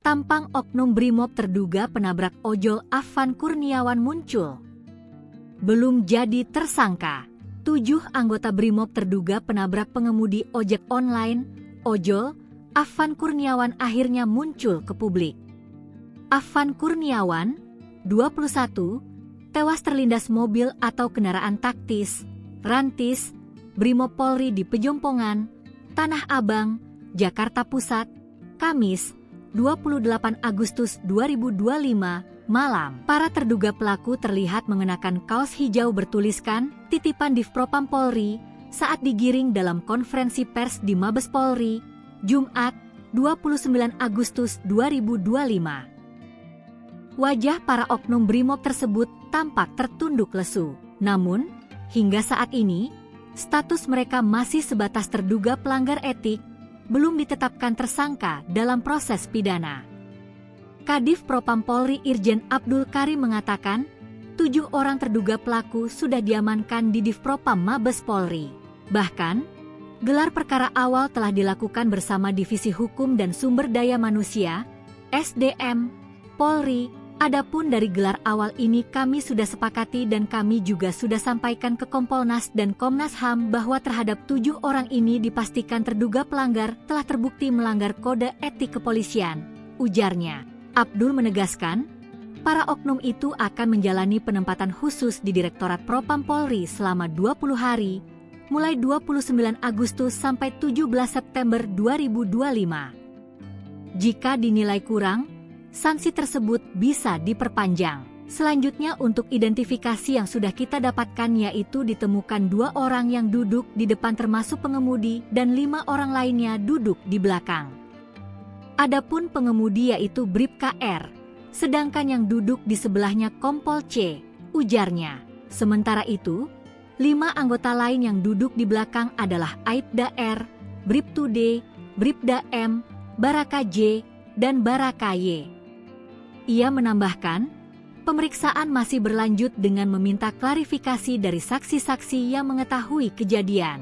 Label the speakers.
Speaker 1: tampang oknum Brimob terduga penabrak ojol Afan Kurniawan muncul. Belum jadi tersangka, 7 anggota Brimob terduga penabrak pengemudi ojek online, ojol, Afan Kurniawan akhirnya muncul ke publik. Afan Kurniawan, 21, tewas terlindas mobil atau kendaraan taktis, rantis, Brimob Polri di Pejompongan, Tanah Abang, Jakarta Pusat, Kamis, 28 Agustus 2025, malam. Para terduga pelaku terlihat mengenakan kaos hijau bertuliskan "Titipan Divpropam Polri" saat digiring dalam konferensi pers di Mabes Polri, Jumat, 29 Agustus 2025. Wajah para oknum Brimob tersebut tampak tertunduk lesu. Namun, hingga saat ini, status mereka masih sebatas terduga pelanggar etik, belum ditetapkan tersangka dalam proses pidana. Kadif Propam Polri Irjen Abdul Karim mengatakan, 7 orang terduga pelaku sudah diamankan di Divpropam Mabes Polri. Bahkan, gelar perkara awal telah dilakukan bersama Divisi Hukum dan Sumber Daya Manusia, SDM, Polri. Adapun dari gelar awal ini kami sudah sepakati dan kami juga sudah sampaikan ke Kompolnas dan Komnas HAM bahwa terhadap 7 orang ini dipastikan terduga pelanggar telah terbukti melanggar kode etik kepolisian, ujarnya. Abdul menegaskan, para oknum itu akan menjalani penempatan khusus di Direktorat Propam Polri selama 20 hari, mulai 29 Agustus sampai 17 September 2025. Jika dinilai kurang, sanksi tersebut bisa diperpanjang. Selanjutnya untuk identifikasi yang sudah kita dapatkan yaitu ditemukan 2 orang yang duduk di depan termasuk pengemudi dan 5 orang lainnya duduk di belakang. Adapun pengemudi yaitu Bribka R, sedangkan yang duduk di sebelahnya Kompol C, ujarnya. Sementara itu, 5 anggota lain yang duduk di belakang adalah Aibda R, Bribtu D, Bribda M, Baraka J, dan Baraka Y. Ia menambahkan, pemeriksaan masih berlanjut dengan meminta klarifikasi dari saksi-saksi yang mengetahui kejadian.